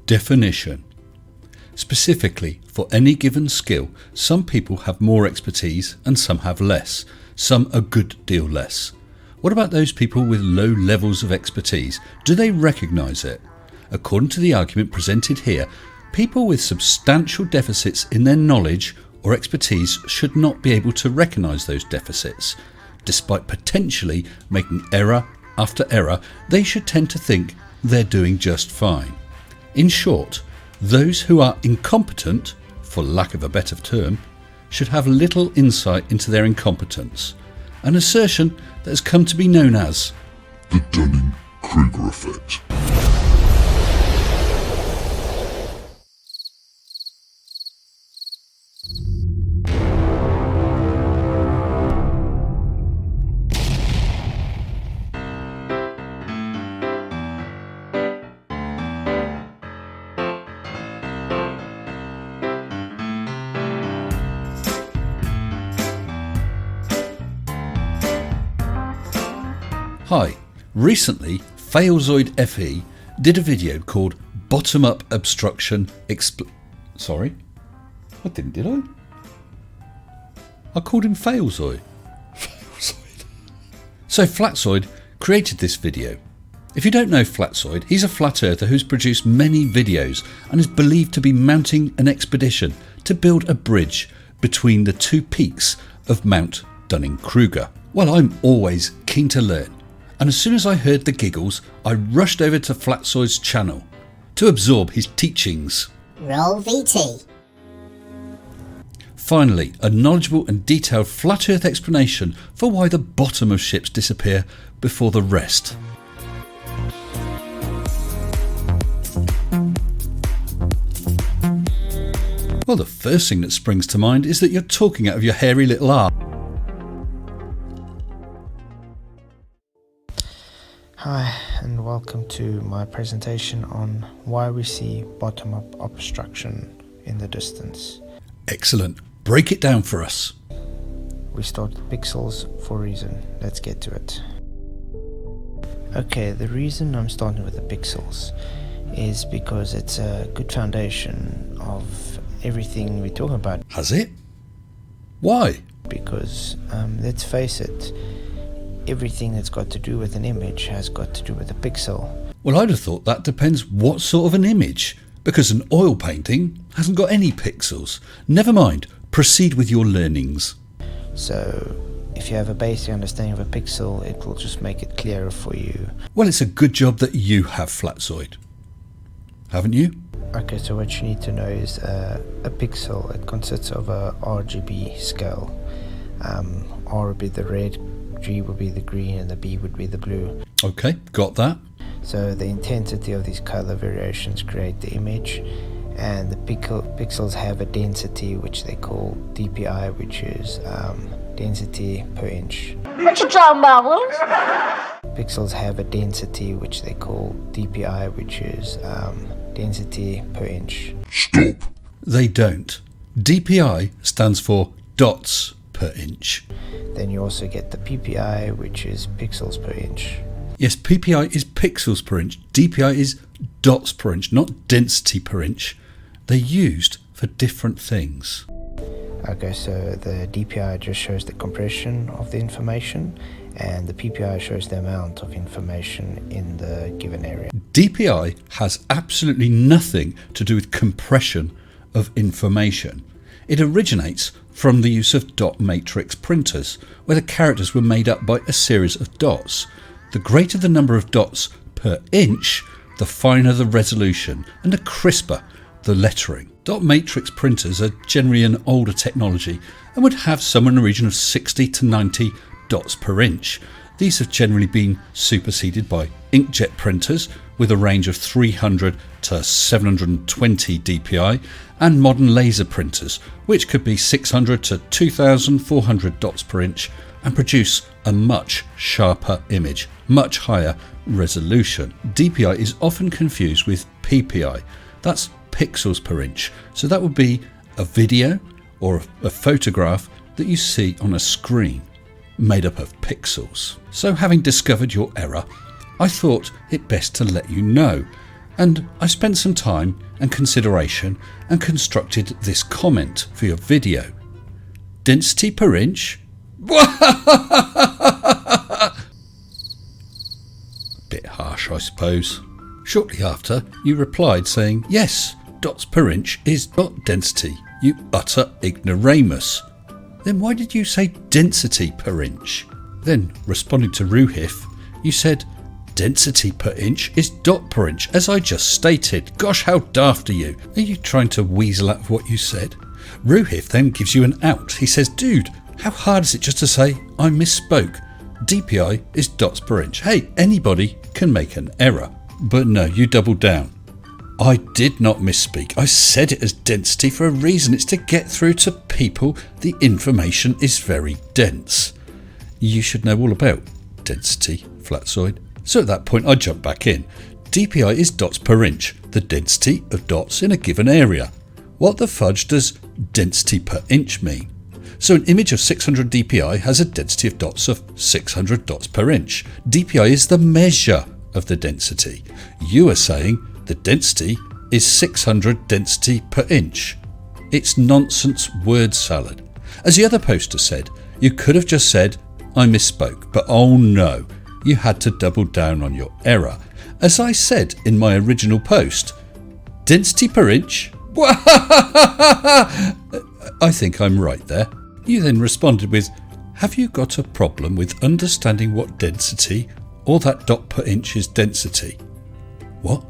definition. Specifically, for any given skill, some people have more expertise and some have less, some a good deal less. What about those people with low levels of expertise? Do they recognise it? According to the argument presented here, people with substantial deficits in their knowledge or expertise should not be able to recognise those deficits. Despite potentially making error after error, they should tend to think they're doing just fine. In short, those who are incompetent, for lack of a better term, should have little insight into their incompetence, an assertion that has come to be known as the Dunning-Kruger effect. Hi, recently Flatzoid FE did a video called Bottom-Up Obstruction Sorry? I didn't, did I? I called him Flatzoid. So Flatzoid created this video. If you don't know Flatzoid, he's a flat earther who's produced many videos and is believed to be mounting an expedition to build a bridge between the two peaks of Mount Dunning-Kruger. Well, I'm always keen to learn, and as soon as I heard the giggles, I rushed over to Flatzoid's channel to absorb his teachings. Roll VT. Finally, a knowledgeable and detailed flat earth explanation for why the bottom of ships disappear before the rest. Well, the first thing that springs to mind is that you're talking out of your hairy little arse. Hi, and welcome to my presentation on why we see bottom-up obstruction in the distance. Excellent. Break it down for us. We start with pixels for a reason. Let's get to it. Okay, the reason I'm starting with the pixels is because it's a good foundation of everything we talk about. Has it? Why? Because, let's face it, everything that's got to do with an image has got to do with a pixel. Well, I'd have thought that depends what sort of an image, because an oil painting hasn't got any pixels. Never mind, proceed with your learnings. So, if you have a basic understanding of a pixel, it will just make it clearer for you. Well, it's a good job that you have Flatzoid. Haven't you? Okay, so what you need to know is a pixel, it consists of a RGB scale. R would be the red, G would be the green, and the B would be the blue. Okay, got that. So the intensity of these color variations create the image, and the pixels have a density which they call DPI, which is density per inch. What you talking about, Willis? Pixels have a density which they call DPI, which is density per inch. Stop. They don't. DPI stands for dots per inch. Then you also get the PPI, which is pixels per inch. Yes, PPI is pixels per inch. DPI is dots per inch, not density per inch. They're used for different things. Okay, so the DPI just shows the compression of the information, and the PPI shows the amount of information in the given area. DPI has absolutely nothing to do with compression of information. It originates from the use of dot matrix printers, where the characters were made up by a series of dots. The greater the number of dots per inch, the finer the resolution and the crisper the lettering. Dot matrix printers are generally an older technology and would have somewhere in the region of 60 to 90 dots per inch. These have generally been superseded by inkjet printers with a range of 300 to 720 DPI, and modern laser printers, which could be 600 to 2400 dots per inch and produce a much sharper image, much higher resolution. DPI is often confused with PPI, that's pixels per inch, so that would be a video or a photograph that you see on a screen made up of pixels. So having discovered your error, I thought it best to let you know. And I spent some time and consideration and constructed this comment for your video. Density per inch? Bit harsh, I suppose. Shortly after, you replied saying, yes, dots per inch is dot density, you utter ignoramus. Then why did you say density per inch? Then, responding to Ruhif, you said, density per inch is dot per inch, as I just stated. Gosh, how daft are you? Are you trying to weasel out of what you said? Ruhif then gives you an out. He says, dude, how hard is it just to say, I misspoke. DPI is dots per inch. Hey, anybody can make an error. But no, you doubled down. I did not misspeak. I said it as density for a reason. It's to get through to people the information is very dense. You should know all about density, Flatzoid. So at that point I jumped back in. DPI is dots per inch, the density of dots in a given area. What the fudge does density per inch mean? So an image of 600 DPI has a density of dots of 600 dots per inch. DPI is the measure of the density. You are saying the density is 600 density per inch. It's nonsense word salad. As the other poster said, you could have just said, I misspoke, but oh no, you had to double down on your error. As I said in my original post, density per inch? I think I'm right there. You then responded with, have you got a problem with understanding what density or that dot per inch is density? What?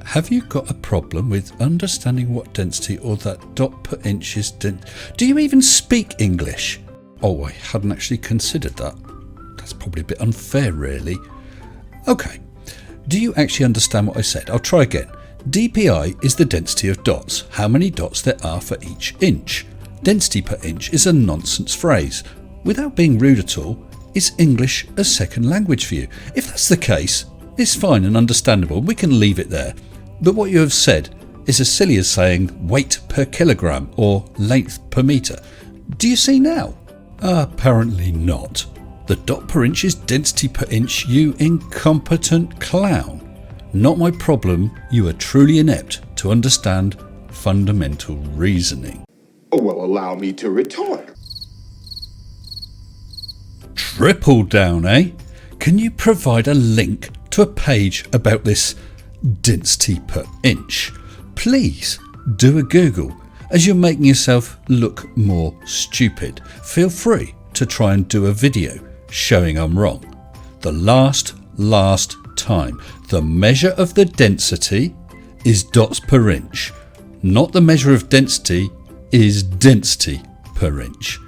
Have you got a problem with understanding what density or that dot per inch is density? Do you even speak English? Oh, I hadn't actually considered that. That's probably a bit unfair, really. Okay. Do you actually understand what I said? I'll try again. DPI is the density of dots, how many dots there are for each inch. Density per inch is a nonsense phrase. Without being rude at all, is English a second language for you? If that's the case, it's fine and understandable. We can leave it there. But what you have said is as silly as saying weight per kilogram or length per metre. Do you see now? Apparently not. The dot per inch is density per inch, you incompetent clown. Not my problem. You are truly inept to understand fundamental reasoning. Oh, well, allow me to retort. Triple down, eh? Can you provide a link to a page about this density per inch? Please do a Google. As you're making yourself look more stupid, feel free to try and do a video showing I'm wrong. The last time, the measure of the density is dots per inch, not the measure of density is density per inch.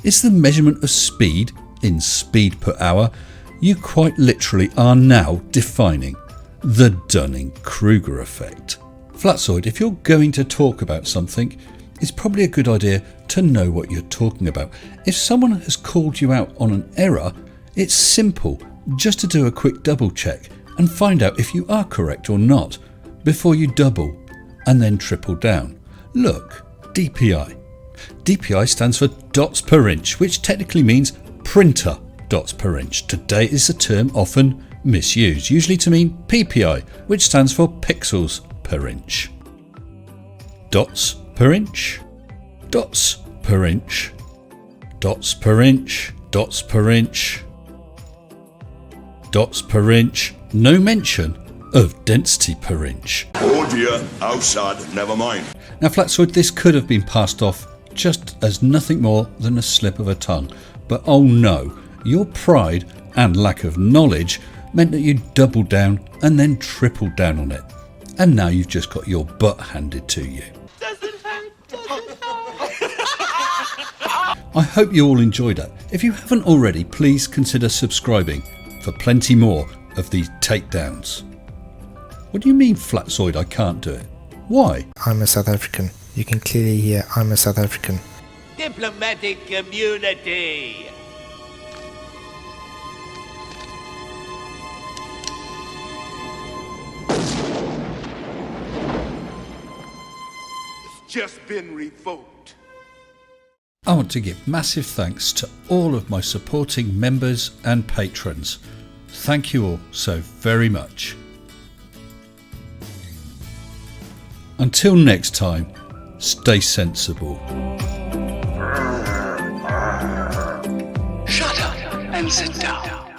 It's the measurement of speed in speed per hour. You quite literally are now defining the Dunning-Kruger effect. Flatzoid, if you're going to talk about something, it's probably a good idea to know what you're talking about. If someone has called you out on an error, it's simple just to do a quick double check and find out if you are correct or not before you double and then triple down. Look, DPI. DPI stands for dots per inch, which technically means printer dots per inch. Today is a term often misused, usually to mean PPI, which stands for pixels per inch. Dots per inch, dots per inch, dots per inch, dots per inch, dots per inch. No mention of density per inch. Oh dear, outside, never mind. Now Flatzoid, this could have been passed off just as nothing more than a slip of a tongue. But oh no, your pride and lack of knowledge meant that you doubled down and then tripled down on it. And now you've just got your butt handed to you. I hope you all enjoyed it. If you haven't already, please consider subscribing for plenty more of these takedowns. What do you mean, Flatzoid, I can't do it? Why? I'm a South African. You can clearly hear I'm a South African. Diplomatic community. It's just been revoked. I want to give massive thanks to all of my supporting members and patrons. Thank you all so very much. Until next time, stay sensible. Shut up and sit down.